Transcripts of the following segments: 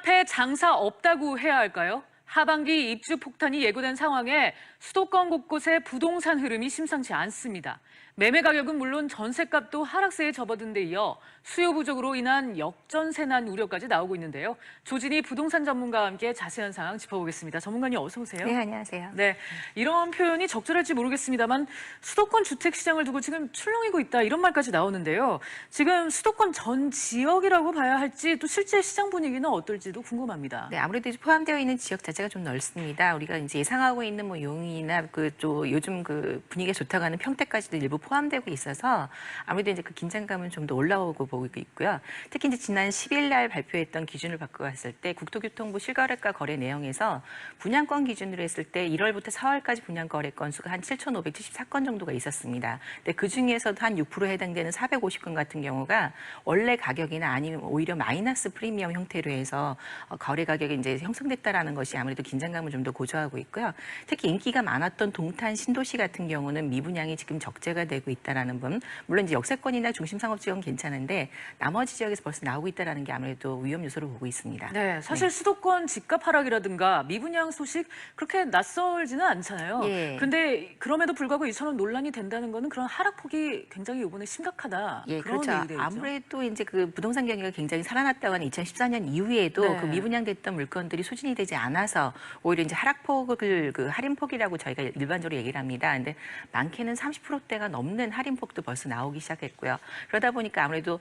앞에 장사 없다고 해야 할까요? 하반기 입주 폭탄이 예고된 상황에 수도권 곳곳의 부동산 흐름이 심상치 않습니다. 매매 가격은 물론 전셋값도 하락세에 접어든 데 이어 수요 부족으로 인한 역전세난 우려까지 나오고 있는데요. 조진희 부동산 전문가와 함께 자세한 상황 짚어보겠습니다. 전문가님 어서 오세요. 네, 안녕하세요. 네, 이런 표현이 적절할지 모르겠습니다만 수도권 주택 시장을 두고 지금 출렁이고 있다 이런 말까지 나오는데요. 지금 수도권 전 지역이라고 봐야 할지 또 실제 시장 분위기는 어떨지도 궁금합니다. 네, 아무래도 포함되어 있는 지역 자체가 좀 넓습니다. 우리가 이제 예상하고 있는 뭐 용인이나 또 요즘 분위기가 좋다고 하는 평택까지도 일부 포함되고 있어서 아무래도 이제 그 긴장감은 좀 더 올라오고 보고 있고요. 특히 이제 지난 10일 날 발표했던 기준을 바꿔봤을 때 국토교통부 실거래가 거래 내용에서 분양권 기준으로 했을 때 1월부터 4월까지 분양거래 건수가 한 7,574건 정도가 있었습니다. 근데 그 중에서도 한 6% 해당되는 450건 같은 경우가 원래 가격이나 아니면 오히려 마이너스 프리미엄 형태로 해서 거래 가격이 이제 형성됐다라는 것이 아무래도 긴장감을 좀 더 고조하고 있고요. 특히 인기가 많았던 동탄 신도시 같은 경우는 미분양이 지금 적재가 되고 있다라는 분. 물론 이제 역세권이나 중심 상업 지역은 괜찮은데 나머지 지역에서 벌써 나오고 있다라는 게 아무래도 위험 요소로 보고 있습니다. 네, 사실 수도권 집값 하락이라든가 미분양 소식 그렇게 낯설지는 않잖아요. 예. 근데 그럼에도 불구하고 이처럼 논란이 된다는 거는 그런 하락폭이 굉장히 이번에 심각하다. 예, 그런 그렇죠. 얘기죠. 아무래도 이제 그 부동산 경기가 굉장히 살아났다고 하는 2014년 이후에도 네. 그 미분양됐던 물건들이 소진이 되지 않아서 오히려 이제 하락폭을 할인폭이라고 저희가 일반적으로 얘기를 합니다. 근데 많게는 30%대가 넘는 할인폭도 벌써 나오기 시작했고요. 그러다 보니까 아무래도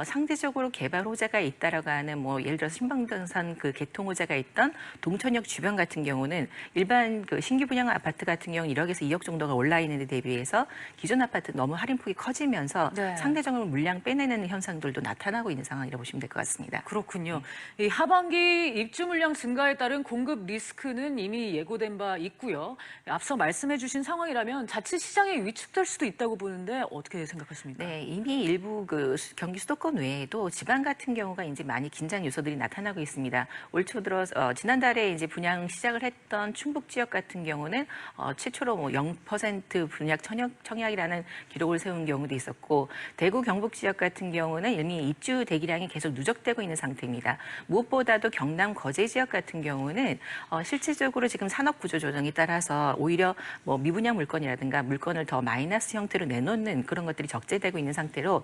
상대적으로 개발 호재가 있다라고 하는 뭐 예를 들어서 신방동산 그 개통 호재가 있던 동천역 주변 같은 경우는 일반 그 신규 분양 아파트 같은 경우 1억에서 2억 정도가 올라 있는 데 대비해서 기존 아파트 너무 할인폭이 커지면서 네. 상대적으로 물량 빼내는 현상들도 나타나고 있는 상황이라고 보시면 될 것 같습니다. 그렇군요. 이 하반기 입주 물량 증가에 따른 공급 리스크는 이미 예고된 바 있고요. 앞서 말씀해 주신 상황이라면 자칫 시장이 위축될 수도 있다고 보는데 어떻게 생각하십니까? 네, 이미 일부 경기 수도권 외에도 지방 같은 경우가 이제 많이 긴장 요소들이 나타나고 있습니다. 올 초 들어 지난달에 이제 분양 시작을 했던 충북 지역 같은 경우는 최초로 뭐 0% 분양 청약이라는 기록을 세운 경우도 있었고 대구 경북 지역 같은 경우는 이미 입주 대기량이 계속 누적되고 있는 상태입니다. 무엇보다도 경남 거제 지역 같은 경우는 실질적으로 지금 산업 구조 조정에 따라서 오히려 뭐 미분양 물건이라든가 물건을 더 마이너스 형태로 내놓는 그런 것들이 적재되고 있는 상태로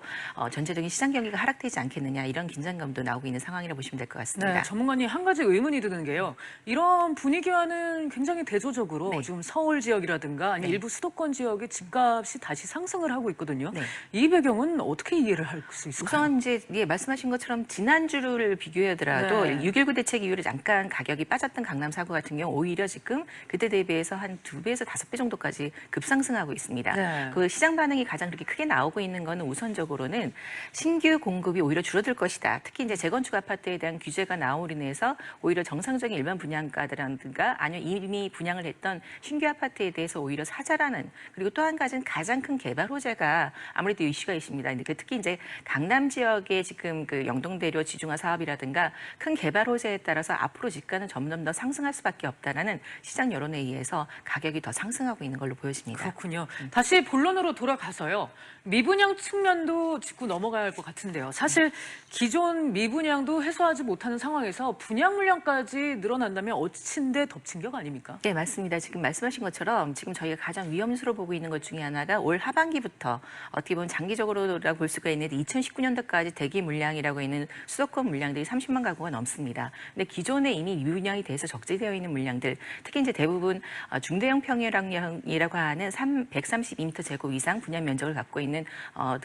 전체적인 시장 경기가 하락되지 않겠느냐 이런 긴장감도 나오고 있는 상황이라고 보시면 될 것 같습니다. 네, 전문가님 한 가지 의문이 드는 게요. 이런 분위기와는 굉장히 대조적으로 네. 지금 서울 지역이라든가 아니 네. 일부 수도권 지역의 집값이 다시 상승을 하고 있거든요. 네. 이 배경은 어떻게 이해를 할 수 있을까요? 우선 이제 말씀하신 것처럼 지난주를 비교하더라도 네. 6.19 대책 이후로 잠깐 가격이 빠졌던 강남 4구 같은 경우 오히려 지금 그때 대비해서 한 2배에서 5배 정도까지 급상승하고 있습니다. 네. 그 시장 반응이 가장 그렇게 크게 나오고 있는 거는 우선적으로는 신규 공급이 오히려 줄어들 것이다. 특히 이제 재건축 아파트에 대한 규제가 나옴으로 인해서 오히려 정상적인 일반 분양가라든가 아니면 이미 분양을 했던 신규 아파트에 대해서 오히려 사자라는 그리고 또 한 가지는 가장 큰 개발 호재가 아무래도 이슈가 있습니다. 근데 특히 이제 강남 지역의 지금 그 영동대로 지중화 사업이라든가 큰 개발 호재에 따라서 앞으로 집가는 점점 더 상승할 수밖에 없다라는 시장 여론에 의해서 가격이 더 상승하고 있는 걸로 보여집니다. 그렇군요. 다시 본론으로 돌아가서요. 미분양 측면도 짚고 넘어가야 할 것 같은데요. 사실 기존 미분양도 해소하지 못하는 상황에서 분양 물량까지 늘어난다면 엎친 데 덮친 격 아닙니까? 네, 맞습니다. 지금 말씀하신 것처럼 지금 저희가 가장 위험수로 보고 있는 것 중에 하나가 올 하반기부터 어떻게 보면 장기적으로라고 볼 수가 있는데 2019년도까지 대기 물량이라고 있는 수도권 물량들이 30만 가구가 넘습니다. 근데 기존에 이미 미분양이 돼서 적재되어 있는 물량들, 특히 이제 대부분 중대형 평형이라고 하는 132m 제곱 이상 분양 면적을 갖고 있는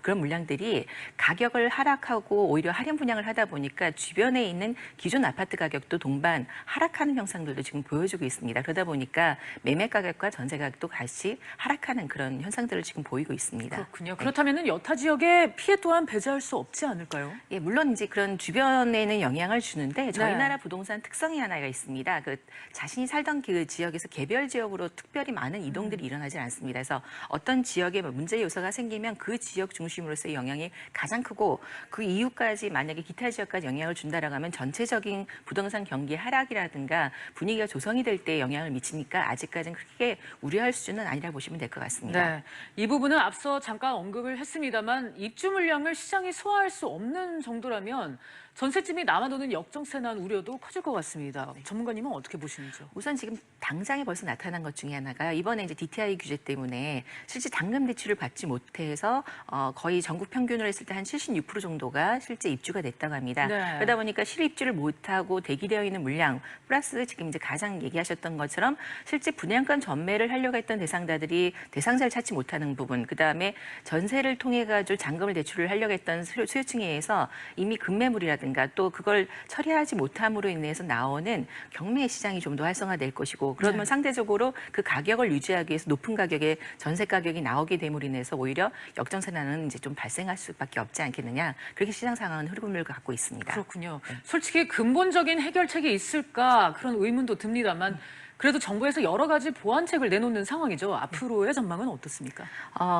그런 물량들이 가격을 하락하고 오히려 할인 분양을 하다 보니까 주변에 있는 기존 아파트 가격도 동반 하락하는 현상들도 지금 보여주고 있습니다. 그러다 보니까 매매 가격과 전세 가격도 같이 하락하는 그런 현상들을 지금 보이고 있습니다. 그렇군요. 그렇다면 여타 지역에 피해 또한 배제할 수 없지 않을까요? 예, 물론 이제 그런 주변에는 영향을 주는데 저희 네. 나라 부동산 특성이 하나가 있습니다. 그 자신이 살던 그 지역에서 개별 지역으로 특별히 많은 이동들이 일어나지 않습니다. 그래서 어떤 지역에 문제 요소가 생기면 그 지역 중심으로서의 영향이 가장 크고 그 이후까지 만약에 기타 지역까지 영향을 준다라고 하면 전체적인 부동산 경기 하락이라든가 분위기가 조성이 될 때 영향을 미치니까 아직까지는 크게 우려할 수준은 아니라 보시면 될 것 같습니다. 네, 이 부분은 앞서 잠깐 언급을 했습니다만 입주 물량을 시장이 소화할 수 없는 정도라면 전셋집이 남아도는 역정세 난 우려도 커질 것 같습니다. 전문가님은 어떻게 보시는지요? 우선 지금 당장에 벌써 나타난 것 중에 하나가 이번에 이제 DTI 규제 때문에 실제 잔금 대출을 받지 못해서 거의 전국 평균으로 했을 때 한 76% 정도가 실제 입주가 됐다고 합니다. 네. 그러다 보니까 실입주를 못하고 대기되어 있는 물량 플러스 지금 이제 가장 얘기하셨던 것처럼 실제 분양권 전매를 하려고 했던 대상자들이 대상자를 찾지 못하는 부분, 그다음에 전세를 통해 가지고 잔금을 대출을 하려고 했던 수요층에 의해서 이미 급매물이라든가 또 그걸 처리하지 못함으로 인해서 나오는 경매 시장이 좀 더 활성화될 것이고 그러면 네. 상대적으로 그 가격을 유지하기 위해서 높은 가격의 전세 가격이 나오게 됨으로 인해서 오히려 역전세난은 이제 좀 발생할 수밖에 없지 않겠느냐, 그렇게 시장 상황은 흐름을 갖고 있습니다. 그렇군요. 솔직히 근본적인 해결책이 있을까 그런 의문도 듭니다만 그래도 정부에서 여러 가지 보완책을 내놓는 상황이죠. 앞으로의 전망은 어떻습니까?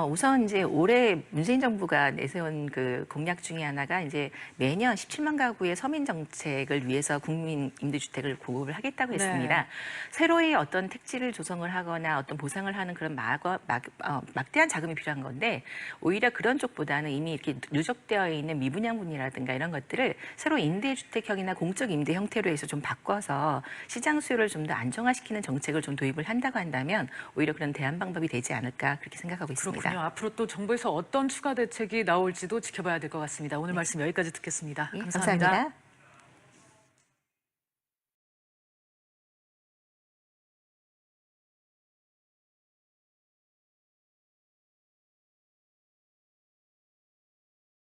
우선 이제 올해 문재인 정부가 내세운 그 공약 중에 하나가 이제 매년 17만 가구의 서민 정책을 위해서 국민 임대주택을 공급을 하겠다고 했습니다. 네. 새로이 어떤 택지를 조성을 하거나 어떤 보상을 하는 그런 막대한 자금이 필요한 건데 오히려 그런 쪽보다는 이미 이렇게 누적되어 있는 미분양분이라든가 이런 것들을 새로 임대주택형이나 공적 임대 형태로 해서 좀 바꿔서 시장 수요를 좀 더 안정화시키는 정책을 좀 도입을 한다고 한다면 오히려 그런 대안 방법이 되지 않을까 그렇게 생각하고 있습니다. 그렇군요. 앞으로 또 정부에서 어떤 추가 대책이 나올지도 지켜봐야 될 것 같습니다. 오늘 말씀 여기까지 듣겠습니다. 예, 감사합니다. 감사합니다.